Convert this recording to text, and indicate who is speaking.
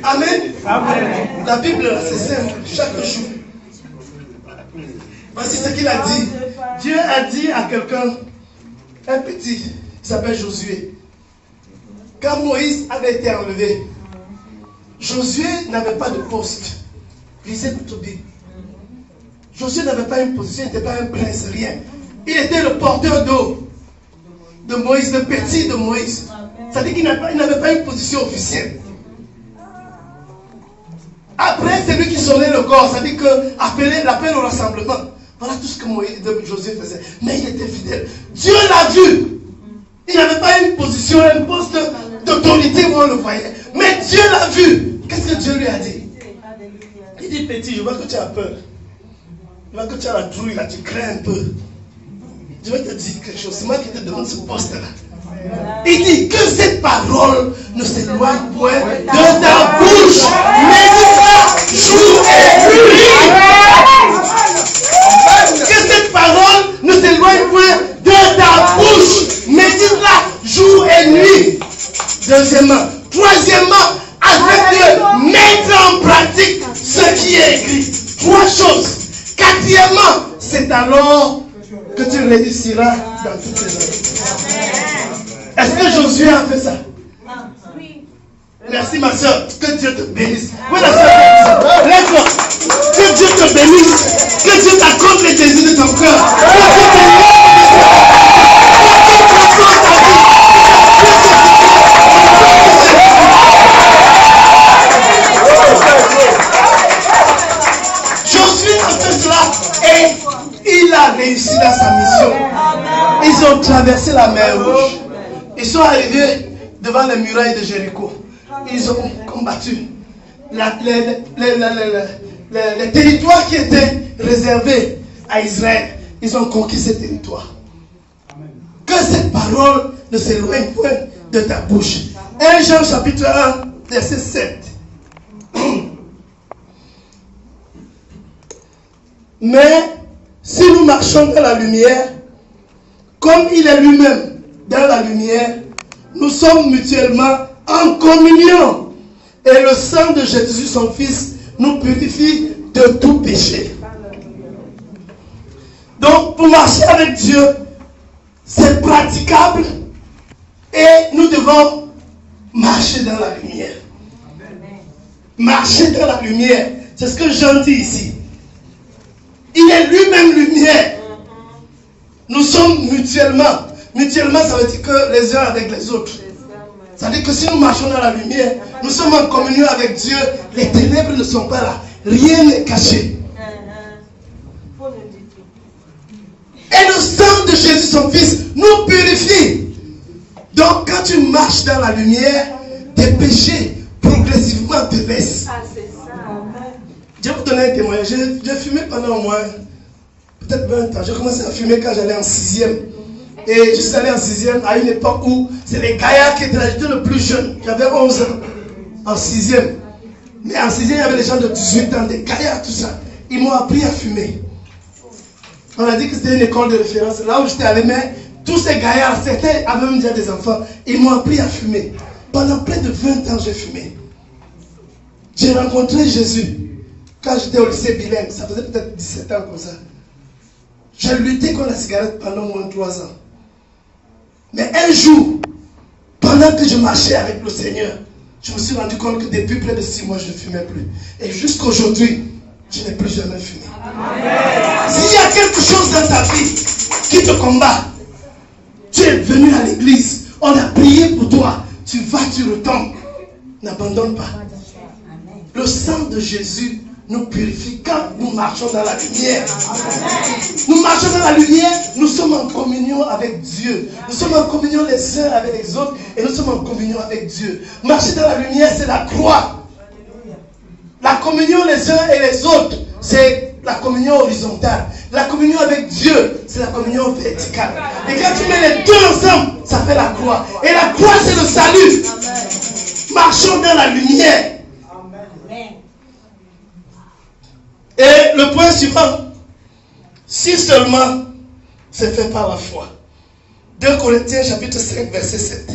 Speaker 1: Amen. Amen. La Bible, c'est simple, chaque jour. Voici ce qu'il a dit. Dieu a dit à quelqu'un, un petit, il s'appelle Josué. Quand Moïse avait été enlevé, Josué n'avait pas de poste. Lisez toute Bible. Josué n'avait pas une position, il n'était pas un prince, rien. Il était le porteur d'eau de Moïse, le petit de Moïse. C'est-à-dire qu'il n'avait pas une position officielle. Après, c'est lui qui sonnait le corps, c'est-à-dire l'appel au rassemblement. Voilà tout ce que Josué faisait. Mais il était fidèle. Dieu l'a vu. Il n'avait pas une position, un poste d'autorité où on le voyait. Mais Dieu l'a vu. Qu'est-ce que Dieu lui a dit? Il dit, petit, je vois que tu as peur. Je vois que tu as la trouille, là, tu crains un peu. Je vais te dire quelque chose. C'est moi qui te demande ce poste-là. Il dit que cette parole ne s'éloigne point de ta bouche. Médite-la jour et nuit. Que cette parole ne s'éloigne point de ta bouche. Médite-la jour et nuit. Deuxièmement. Troisièmement, afin de mettre en pratique ce qui est écrit. Trois choses. Quatrièmement, c'est alors que tu réussiras dans toutes les années. Est-ce que Josué a fait ça? Oui. Merci ma soeur. Que Dieu te bénisse. Oui, la soeur, lève-toi. Que Dieu te bénisse. Que Dieu t'accorde les désirs de ton cœur. Que Dieu te Josué a fait cela et il a réussi dans sa mission. Ils ont traversé la mer Rouge. Ils sont arrivés devant les murailles de Jéricho. Ils ont combattu. Les territoires qui étaient réservés à Israël, ils ont conquis ces territoires. Que cette parole ne s'éloigne point de ta bouche. 1 Jean chapitre 1, verset 7. Mais si nous marchons dans la lumière, comme il est lui-même dans la lumière, nous sommes mutuellement en communion. Et le sang de Jésus, son Fils, nous purifie de tout péché. Donc, pour marcher avec Dieu, c'est praticable et nous devons marcher dans la lumière. Marcher dans la lumière, c'est ce que Jean dit ici. Il est lui-même lumière. Nous sommes mutuellement. Mutuellement, ça veut dire que les uns avec les autres. Ça veut dire que si nous marchons dans la lumière, nous sommes en communion avec Dieu. Les ténèbres ne sont pas là. Rien n'est caché. Et le sang de Jésus, son Fils, nous purifie. Donc, quand tu marches dans la lumière, tes péchés progressivement te baissent. Je vais vous donner un témoignage. J'ai fumé pendant au moins peut-être 20 ans. J'ai commencé à fumer quand j'allais en 6e. Et je suis allé en 6e à une époque où c'est les gaillards qui étaient là. J'étais le plus jeune. J'avais 11 ans en 6e. Mais en 6e, il y avait des gens de 18 ans, des gaillards, tout ça. Ils m'ont appris à fumer. On a dit que c'était une école de référence. Là où j'étais allé, mais tous ces gaillards, certains avaient même déjà des enfants. Ils m'ont appris à fumer. Pendant près de 20 ans, j'ai fumé. J'ai rencontré Jésus quand j'étais au lycée bilingue. Ça faisait peut-être 17 ans comme ça. J'ai lutté contre la cigarette pendant au moins 3 ans. Mais un jour, pendant que je marchais avec le Seigneur, je me suis rendu compte que depuis près de 6 mois, je ne fumais plus. Et jusqu'aujourd'hui, je n'ai plus jamais fumé. S'il y a quelque chose dans ta vie qui te combat, tu es venu à l'église, on a prié pour toi, tu vas, tu retombes. N'abandonne pas. Le sang de Jésus nous purifie quand nous marchons dans la lumière. Nous marchons dans la lumière, nous sommes en communion avec Dieu. Nous sommes en communion les uns avec les autres et nous sommes en communion avec Dieu. Marcher dans la lumière, c'est la croix. La communion les uns et les autres, c'est la communion horizontale. La communion avec Dieu, c'est la communion verticale. Et quand tu mets les deux ensemble, ça fait la croix. Et la croix, c'est le salut. Marchons dans la lumière. Et le point suivant, si seulement c'est fait par la foi. 2 Corinthiens chapitre 5 verset 7.